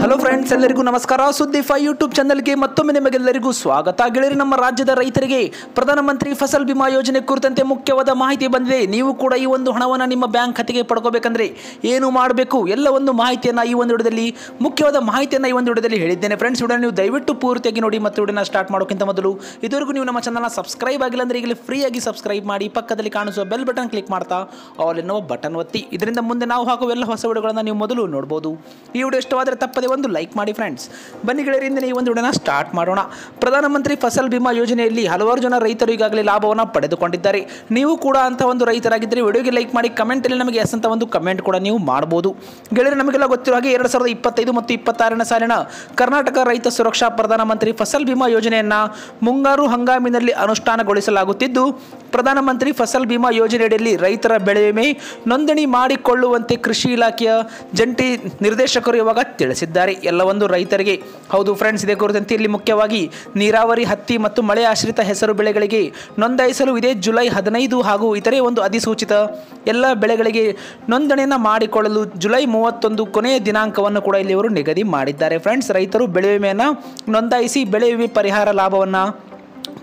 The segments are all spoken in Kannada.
ಹಲೋ ಫ್ರೆಂಡ್ಸ್, ಎಲ್ಲರಿಗೂ ನಮಸ್ಕಾರ. ಸುದ್ದಿ 5 ಯೂಟ್ಯೂಬ್ ಚಾನಲ್ಗೆ ಮತ್ತೊಮ್ಮೆ ನಿಮಗೆಲ್ಲರಿಗೂ ಸ್ವಾಗತ. ಗೆಳೆಯರಿ, ನಮ್ಮ ರಾಜ್ಯದ ರೈತರಿಗೆ ಪ್ರಧಾನಮಂತ್ರಿ ಫಸಲ್ ಬಿಮಾ ಯೋಜನೆ ಕುರಿತಂತೆ ಮುಖ್ಯವಾದ ಮಾಹಿತಿ ಬಂದಿದೆ. ನೀವು ಕೂಡ ಈ ಒಂದು ಹಣವನ್ನು ನಿಮ್ಮ ಬ್ಯಾಂಕ್ ಖಾತೆಗೆ ಪಡ್ಕೋಬೇಕಂದ್ರೆ ಏನು ಮಾಡಬೇಕು ಎಲ್ಲ ಒಂದು ಮಾಹಿತಿಯನ್ನು ಈ ಒಂದು ವಿಡಿಯೋದಲ್ಲಿ ಮುಖ್ಯವಾದ ಮಾಹಿತಿಯನ್ನು ಈ ಒಂದು ವಿಡಿಯೋದಲ್ಲಿ ಹೇಳಿದ್ದೇನೆ. ಫ್ರೆಂಡ್ಸ್, ವಿಡಿಯೋ ನೀವು ದಯವಿಟ್ಟು ಪೂರ್ತಿಯಾಗಿ ನೋಡಿ. ಮತ್ತು ವಿಡಿಯೋನ ಸ್ಟಾರ್ಟ್ ಮಾಡೋಕ್ಕಿಂತ ಮೊದಲು ಇದುವರೆಗೂ ನೀವು ನಮ್ಮ ಚಾನಲ್ನ ಸಬ್ಸ್ಕ್ರೈಬ್ ಆಗಿಲ್ಲ ಅಂದರೆ ಈಗಲೇ ಫ್ರೀಯಾಗಿ ಸಬ್ಸ್ಕ್ರೈಬ್ ಮಾಡಿ, ಪಕ್ಕದಲ್ಲಿ ಕಾಣಿಸುವ ಬೆಲ್ ಬಟನ್ ಕ್ಲಿಕ್ ಮಾಡ್ತಾ ಆಲ್ ಎನ್ನುವ ಬಟನ್ ಒತ್ತಿ. ಇದರಿಂದ ಮುಂದೆ ನಾವು ಹಾಕುವ ಎಲ್ಲ ಹೊಸ ವಿಡಿಯೋಗಳನ್ನು ನೀವು ಮೊದಲು ನೋಡ್ಬೋದು. ಈ ವಿಡಿಯೋ ಇಷ್ಟವಾದರೆ ತಪ್ಪದೆ ಒಂದು ಲೈಕ್ ಮಾಡಿ. ಫ್ರೆಂಡ್ಸ್, ಬನ್ನಿ ಗೆಳೆಯರಿಂದ ಈ ಒಂದು ವಿಡಿಯೋನ ಸ್ಟಾರ್ಟ್ ಮಾಡೋಣ. ಪ್ರಧಾನಮಂತ್ರಿ ಫಸಲ್ ಬಿಮಾ ಯೋಜನೆಯಲ್ಲಿ ಹಲವಾರು ಜನ ರೈತರು ಈಗಾಗಲೇ ಲಾಭವನ್ನು ಪಡೆದುಕೊಂಡಿದ್ದಾರೆ. ನೀವು ಕೂಡ ಅಂತ ಒಂದು ರೈತರಾಗಿದ್ದರೆ ವಿಡಿಯೋಗೆ ಲೈಕ್ ಮಾಡಿ, ಕಮೆಂಟಲ್ಲಿ ನಮಗೆ ಎಸ್ ಅಂತ ಒಂದು ಕಮೆಂಟ್ ಕೂಡ ನೀವು ಮಾಡ್ಬೋದು. ಗೆಳೆಯರು, ನಮಗೆಲ್ಲ ಗೊತ್ತಿರೋ ಹಾಗೆ 2025 ಮತ್ತು 26ನೇ ಸಾಲಿನ ಕರ್ನಾಟಕ ರೈತ ಸುರಕ್ಷಾ ಪ್ರಧಾನಮಂತ್ರಿ ಫಸಲ್ ಬಿಮಾ ಯೋಜನೆಯನ್ನು ಮುಂಗಾರು ಹಂಗಾಮಿನಲ್ಲಿ ಅನುಷ್ಠಾನಗೊಳಿಸಲಾಗುತ್ತಿದ್ದು, ಪ್ರಧಾನಮಂತ್ರಿ ಫಸಲ್ ಬಿಮಾ ಯೋಜನೆಯಡಿಯಲ್ಲಿ ರೈತರ ಬೆಳೆ ವಿಮೆ ನೋಂದಣಿ ಮಾಡಿಕೊಳ್ಳುವಂತೆ ಕೃಷಿ ಇಲಾಖೆಯ ಜಂಟಿ ನಿರ್ದೇಶಕರು ಇವಾಗ ತಿಳಿಸಿದ್ದಾರೆ ಎಲ್ಲ ಒಂದು ರೈತರಿಗೆ. ಹೌದು ಫ್ರೆಂಡ್ಸ್, ಇದೇ ಕುರಿತಂತೆ ಇಲ್ಲಿ ಮುಖ್ಯವಾಗಿ ನೀರಾವರಿ, ಹತ್ತಿ ಮತ್ತು ಮಳೆ ಆಶ್ರಿತ ಹೆಸರು ಬೆಳೆಗಳಿಗೆ ನೋಂದಾಯಿಸಲು ಇದೇ ಜುಲೈ 15 ಹಾಗೂ ಇತರೆ ಒಂದು ಅಧಿಸೂಚಿತ ಎಲ್ಲ ಬೆಳೆಗಳಿಗೆ ನೋಂದಣಿಯನ್ನು ಮಾಡಿಕೊಳ್ಳಲು ಜುಲೈ 31 ಕೊನೆಯ ದಿನಾಂಕವನ್ನು ಕೂಡ ಇಲ್ಲಿ ಇವರು ನಿಗದಿ ಮಾಡಿದ್ದಾರೆ. ಫ್ರೆಂಡ್ಸ್, ರೈತರು ಬೆಳೆ ವಿಮೆಯನ್ನು ನೋಂದಾಯಿಸಿ ಬೆಳೆ ವಿಮೆ ಪರಿಹಾರ ಲಾಭವನ್ನು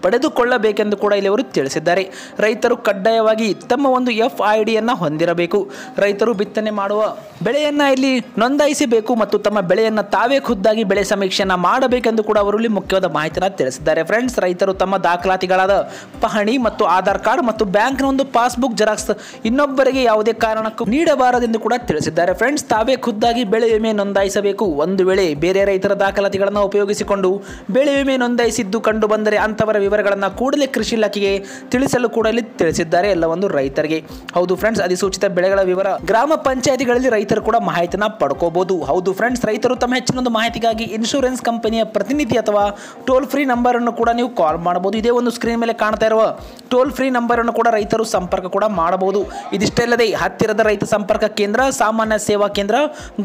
ಪಡೆದುಕೊಳ್ಳಬೇಕೆಂದು ಕೂಡ ಇಲ್ಲಿ ಅವರು ತಿಳಿಸಿದ್ದಾರೆ. ರೈತರು ಕಡ್ಡಾಯವಾಗಿ ತಮ್ಮ ಒಂದು FIDಯನ್ನು ಹೊಂದಿರಬೇಕು. ರೈತರು ಬಿತ್ತನೆ ಮಾಡುವ ಬೆಳೆಯನ್ನು ಇಲ್ಲಿ ನೋಂದಾಯಿಸಬೇಕು ಮತ್ತು ತಮ್ಮ ಬೆಳೆಯನ್ನು ತಾವೇ ಖುದ್ದಾಗಿ ಬೆಳೆ ಸಮೀಕ್ಷೆಯನ್ನು ಮಾಡಬೇಕೆಂದು ಕೂಡ ಅವರು ಇಲ್ಲಿ ಮುಖ್ಯವಾದ ಮಾಹಿತಿಯನ್ನು ತಿಳಿಸಿದ್ದಾರೆ. ಫ್ರೆಂಡ್ಸ್, ರೈತರು ತಮ್ಮ ದಾಖಲಾತಿಗಳಾದ ಪಹಣಿ ಮತ್ತು ಆಧಾರ್ ಕಾರ್ಡ್ ಮತ್ತು ಬ್ಯಾಂಕ್ನ ಒಂದು ಪಾಸ್ಬುಕ್ ಜೆರಾಕ್ಸ್ ಇನ್ನೊಬ್ಬರಿಗೆ ಯಾವುದೇ ಕಾರಣಕ್ಕೂ ನೀಡಬಾರದೆಂದು ಕೂಡ ತಿಳಿಸಿದ್ದಾರೆ. ಫ್ರೆಂಡ್ಸ್, ತಾವೇ ಖುದ್ದಾಗಿ ಬೆಳೆ ವಿಮೆ ನೋಂದಾಯಿಸಬೇಕು. ಒಂದು ವೇಳೆ ಬೇರೆ ರೈತರ ದಾಖಲಾತಿಗಳನ್ನು ಉಪಯೋಗಿಸಿಕೊಂಡು ಬೆಳೆ ವಿಮೆ ನೋಂದಾಯಿಸಿದ್ದು ಕಂಡು ಬಂದರೆ ಅಂತವರ ವಿವರಗಳನ್ನು ಕೂಡಲೇ ಕೃಷಿ ಇಲಾಖೆಗೆ ತಿಳಿಸಲು ಕೂಡ ಇಲ್ಲಿ ತಿಳಿಸಿದ್ದಾರೆ ಎಲ್ಲ ಒಂದು ರೈತರಿಗೆ. ಹೌದು ಫ್ರೆಂಡ್ಸ್, ಅಧಿಸೂಚಿತ ಬೆಳೆಗಳ ವಿವರ ಗ್ರಾಮ ಪಂಚಾಯತಿಗಳಲ್ಲಿ ರೈತರು ಕೂಡ ಮಾಹಿತಿನ ಪಡ್ಕೋಬಹುದು. ಹೌದು ಫ್ರೆಂಡ್ಸ್, ರೈತರು ತಮ್ಮ ಹೆಚ್ಚಿನ ಒಂದು ಮಾಹಿತಿಗಾಗಿ ಇನ್ಶೂರೆನ್ಸ್ ಕಂಪನಿಯ ಪ್ರತಿನಿಧಿ ಅಥವಾ ಟೋಲ್ ಫ್ರೀ ನಂಬರ್ ಅನ್ನು ಕೂಡ ನೀವು ಕಾಲ್ ಮಾಡಬಹುದು. ಇದೇ ಒಂದು ಸ್ಕ್ರೀನ್ ಮೇಲೆ ಕಾಣ್ತಾ ಇರುವ ಟೋಲ್ ಫ್ರೀ ನಂಬರ್ ಅನ್ನು ಕೂಡ ರೈತರು ಸಂಪರ್ಕ ಕೂಡ ಮಾಡಬಹುದು. ಇದಿಷ್ಟೇ ಅಲ್ಲದೆ ಹತ್ತಿರದ ರೈತ ಸಂಪರ್ಕ ಕೇಂದ್ರ, ಸಾಮಾನ್ಯ ಸೇವಾ ಕೇಂದ್ರ,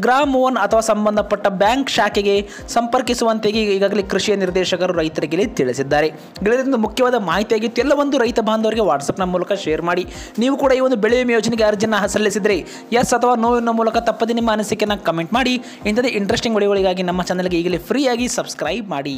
ಗ್ರಾಮ 1 ಅಥವಾ ಸಂಬಂಧಪಟ್ಟ ಬ್ಯಾಂಕ್ ಶಾಖೆಗೆ ಸಂಪರ್ಕಿಸುವಂತೆ ಈಗಾಗಲೇ ಕೃಷಿಯ ನಿರ್ದೇಶಕರು ರೈತರಿಗೆ ತಿಳಿಸಿದ್ದಾರೆ. ಗೆಳೆಯರಿಂದ ಮುಖ್ಯವಾದ ಮಾಹಿತಿಯಾಗಿತ್ತು. ಎಲ್ಲ ಒಂದು ರೈತ ಬಾಂಧವರಿಗೆ ವಾಟ್ಸಪ್ನ ಮೂಲಕ ಶೇರ್ ಮಾಡಿ. ನೀವು ಕೂಡ ಈ ಒಂದು ಬೆಳೆ ವಿಮೆ ಯೋಜನೆಗೆ ಅರ್ಜಿಯನ್ನು ಸಲ್ಲಿಸಿದರೆ ಎಸ್ ಅಥವಾ ನೋ ಎನ್ನುವ ಮೂಲಕ ತಪ್ಪದೆ ನಿಮ್ಮ ಅನಿಸಿಕೆಯನ್ನು ಕಮೆಂಟ್ ಮಾಡಿ. ಇಂಥದೇ ಇಂಟ್ರೆಸ್ಟಿಂಗ್ ವಿಡಿಯೋಗಳಿಗಾಗಿ ನಮ್ಮ ಚಾನಲ್ಗೆ ಈಗಲೇ ಫ್ರೀಯಾಗಿ ಸಬ್ಸ್ಕ್ರೈಬ್ ಮಾಡಿ.